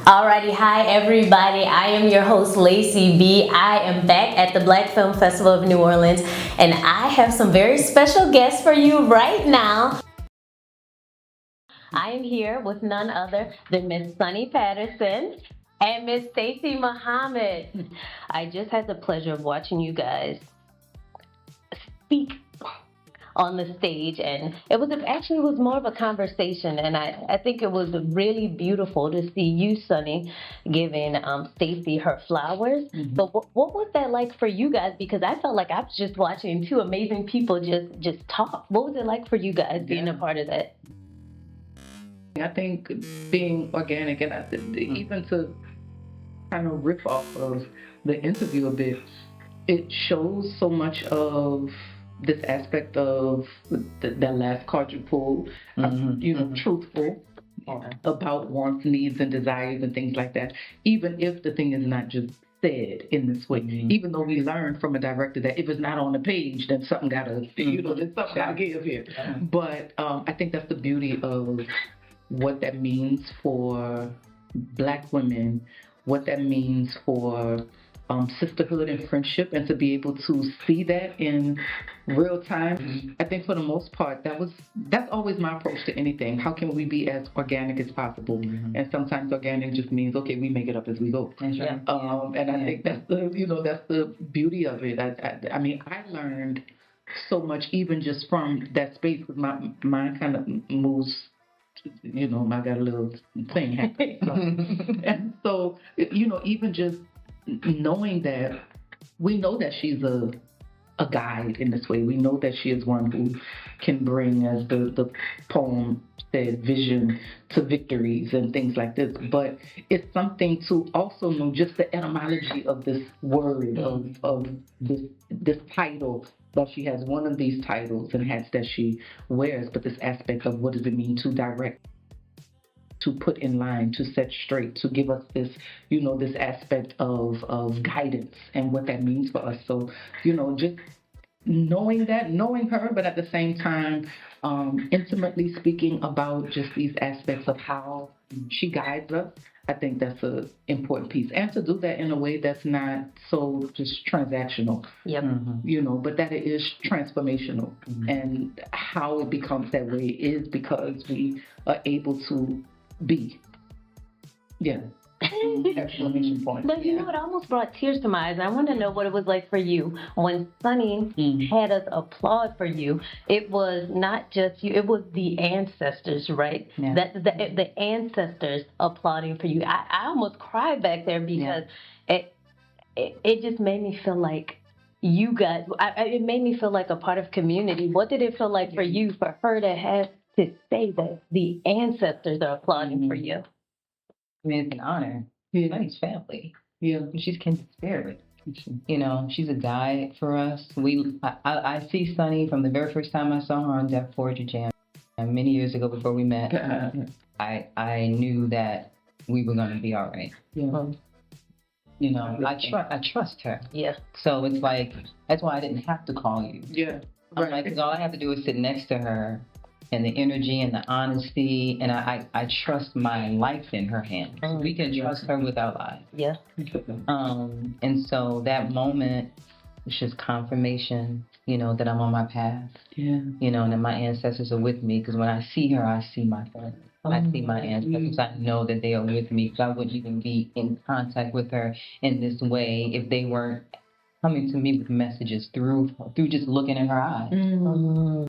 Alrighty, hi everybody. I am your host, Laci B. I am back at the Black Film Festival of New Orleans, and I have some very special guests for you right now. I am here with none other than Miss Sunni Patterson and Miss Stacey Muhammad. I just had the pleasure of watching you guys speak on the stage, and it was more of a conversation, and I think it was really beautiful to see you, Sunny, giving Stacey her flowers. But what was that like for you guys? Because I felt like I was just watching two amazing people just talk. What was it like for you guys being a part of that? I think being organic and even to kind of riff off of the interview a bit, it shows so much of this aspect of that last card you pulled, truthful about wants, needs, and desires and things like that, even if the thing is not just said in this way. Even though we learned from a director that if it's not on the page, then something gotta, then something gotta give here. But I think that's the beauty of what that means for Black women, what that means for sisterhood and friendship, and to be able to see that in real time. I think for the most part, that's always my approach to anything. How can we be as organic as possible? And sometimes organic just means, okay, we make it up as we go. Yeah. And I think that's the beauty of it. I mean, I learned so much even just from that space. With my mind kind of moves, I got a little thing happening. And so, even just knowing that, we know that she's a guide in this way. We know that she is one who can bring, as the poem said, vision to victories and things like this. But it's something to also know just the etymology of this word, of this title that she has, one of these titles and hats that she wears, but this aspect of what does it mean to direct, to put in line, to set straight, to give us this, this aspect of guidance and what that means for us. So, just knowing her, but at the same time, intimately speaking about just these aspects of how she guides us. I think that's an important piece, and to do that in a way that's not so just transactional. Yep. But that it is transformational, and how it becomes that way is because we are able to be. Yeah. Exclamation point. But you know, it almost brought tears to my eyes. I want to know what it was like for you when Sunny had us applaud for you. It was not just you; it was the ancestors, right? Yeah. The ancestors applauding for you. I almost cried back there because it just made me feel like you guys. It made me feel like a part of community. What did it feel like for you, for her to have to say that the ancestors are applauding for you? I mean, it's an honor. Yeah. Sunny's family. Yeah. She's kindred spirit. She's a guide for us. I see Sunny from the very first time I saw her on Deaf Forger Jam many years ago before we met. I knew that we were going to be all right. Yeah. I trust her. Yeah. So it's like, that's why I didn't have to call you. Yeah. I'm like, because all I have to do is sit next to her, and the energy and the honesty, and I trust my life in her hands. We can trust her with our lives. Yeah. And so that moment was just confirmation, that I'm on my path. Yeah. And that my ancestors are with me, because when I see her, I see my family. I see my ancestors. I know that they are with me, because I wouldn't even be in contact with her in this way if they weren't coming to me with messages through just looking in her eyes.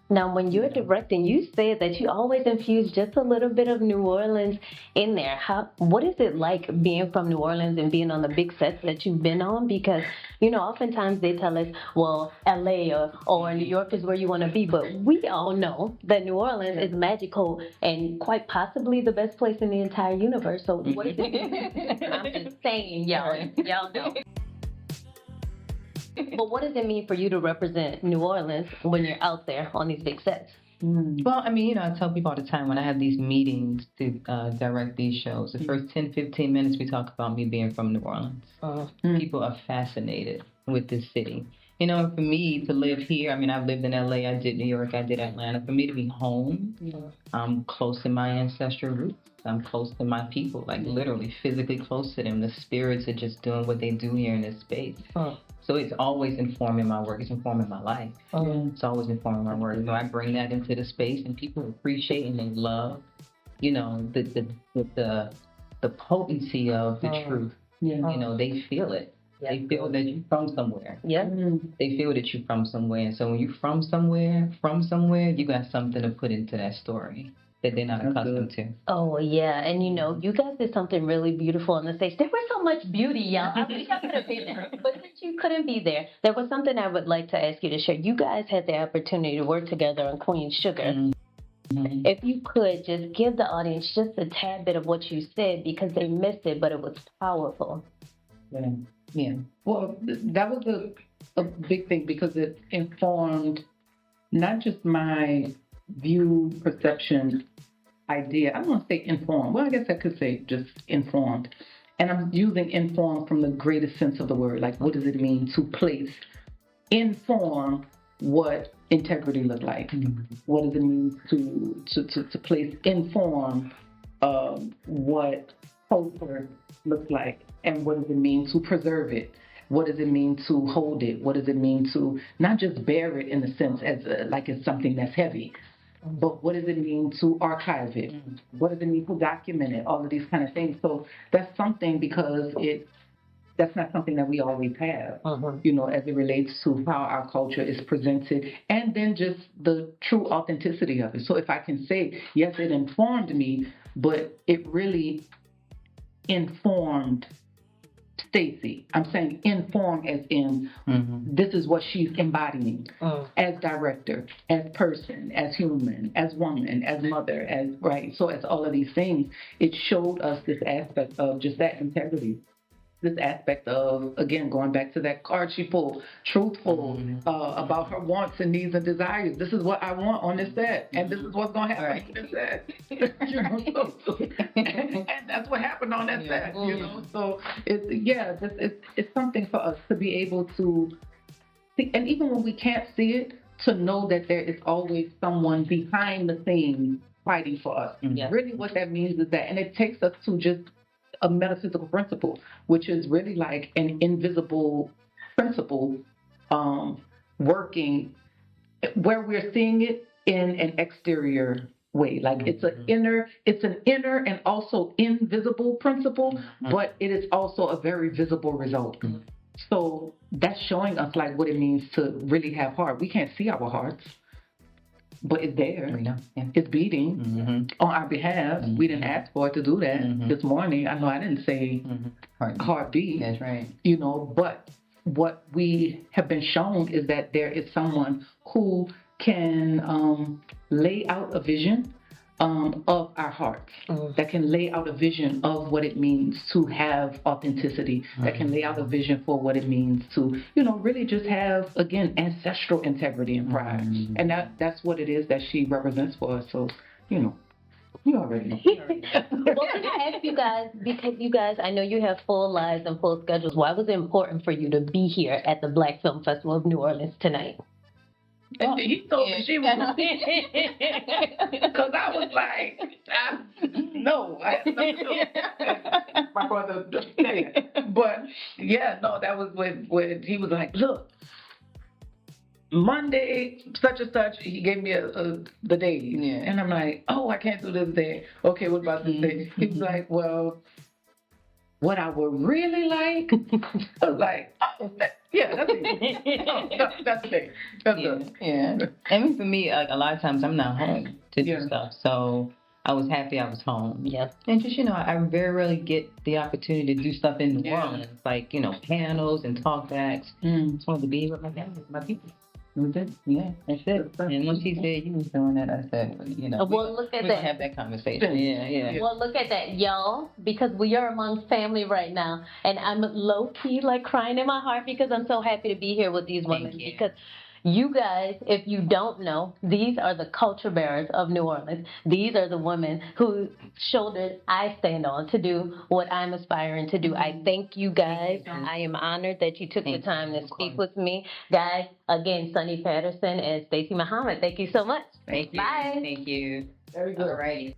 Now, when you're directing, you said that you always infuse just a little bit of New Orleans in there. What is it like being from New Orleans and being on the big sets that you've been on? Because, oftentimes they tell us, well, LA or New York is where you want to be. But we all know that New Orleans is magical and quite possibly the best place in the entire universe. So what is it? I'm just saying, y'all know. But what does it mean for you to represent New Orleans when you're out there on these big sets? Well, I mean, I tell people all the time when I have these meetings to direct these shows, the first 10, 15 minutes we talk about me being from New Orleans. People are fascinated with this city. You know, for me to live here, I mean, I've lived in LA, I did New York, I did Atlanta. For me to be home, I'm close to my ancestral roots. I'm close to my people, like literally physically close to them. The spirits are just doing what they do here in this space. So it's always informing my work. It's informing my life. It's always informing my work. You know, I bring that into the space, and people appreciate and they love, you know, the potency of the truth. You know, they feel it. They feel that you're from somewhere. They feel that you're from somewhere. And so when you're from somewhere, you got something to put into that story that they're not accustomed to. Oh, yeah. And, you know, you guys did something really beautiful on the stage. There was so much beauty, y'all. I wish I could have been there. But since you couldn't be there was something I would like to ask you to share. You guys had the opportunity to work together on Queen Sugar. If you could just give the audience just a tad bit of what you said, because they missed it, but it was powerful. Yeah. Well, that was a big thing because it informed not just my view, perception, idea. I don't want to say informed. Well, I guess I could say just informed. And I'm using informed from the greatest sense of the word. Like, what does it mean to place, inform what integrity look like? What does it mean to place, inform what culture looks like? And what does it mean to preserve it? What does it mean to hold it? What does it mean to not just bear it in the sense as like it's something that's heavy, but what does it mean to archive it? What does it mean to document it? All of these kind of things. So that's something because that's not something that we always have, you know, as it relates to how our culture is presented, and then just the true authenticity of it. So if I can say, yes, it informed me, but it really informed Stacey. I'm saying inform as in this is what she's embodying as director, as person, as human, as woman, as mother, as right. So as all of these things, it showed us this aspect of just that integrity. This aspect of, again, going back to that card she pulled, truthful about her wants and needs and desires. This is what I want on this set, and this is what's going to happen on this set. You know, and that's what happened on that set. You know, so it's something for us to be able to see, and even when we can't see it, to know that there is always someone behind the scenes fighting for us. Really, what that means is that, and it takes us to just a metaphysical principle, which is really like an invisible principle working where we're seeing it in an exterior way. Like it's an inner and also invisible principle, but it is also a very visible result. So that's showing us like what it means to really have heart. We can't see our hearts, but it's there. It's beating on our behalf. We didn't ask for it to do that this morning. I know I didn't say heartbeat. That's right. You know, but what we have been shown is that there is someone who can lay out a vision of our hearts, that can lay out a vision of what it means to have authenticity, that can lay out a vision for what it means to, you know, really just have, again, ancestral integrity and pride. And that's what it is that she represents for us. So, you know, you already know. Well, can I ask you guys, because you guys, I know you have full lives and full schedules, why was it important for you to be here at the Black Film Festival of New Orleans tonight? He told me she was because I was like, no, I have nothing to do. My brother just said. But yeah, no, that was when he was like, look, Monday, such and such, he gave me the day. And I'm like, oh, I can't do this day. Okay, what about this day? He was like, well, what I would really like, I was like, oh, that's it. Oh, that's it. That's it. I mean, for me, like, a lot of times I'm not home to do stuff, so I was happy I was home. And just, you know, I very rarely get the opportunity to do stuff in New Orleans, like, you know, panels and talkbacks. Just wanted to be with my family, my people. That's it. And once he said you was doing that, I said, you know, well, look at we that. Have that conversation. Well, look at that, y'all, because we are among family right now, and I'm low key like crying in my heart because I'm so happy to be here with these women because You guys, if you don't know, these are the culture bearers of New Orleans. These are the women whose shoulders I stand on to do what I'm aspiring to do. I thank you guys. I am honored that you took the time to speak with me. Guys, again, Sunni Patterson and Stacey Muhammad, thank you so much. Thank you. Bye. Thank you. Very good. All right.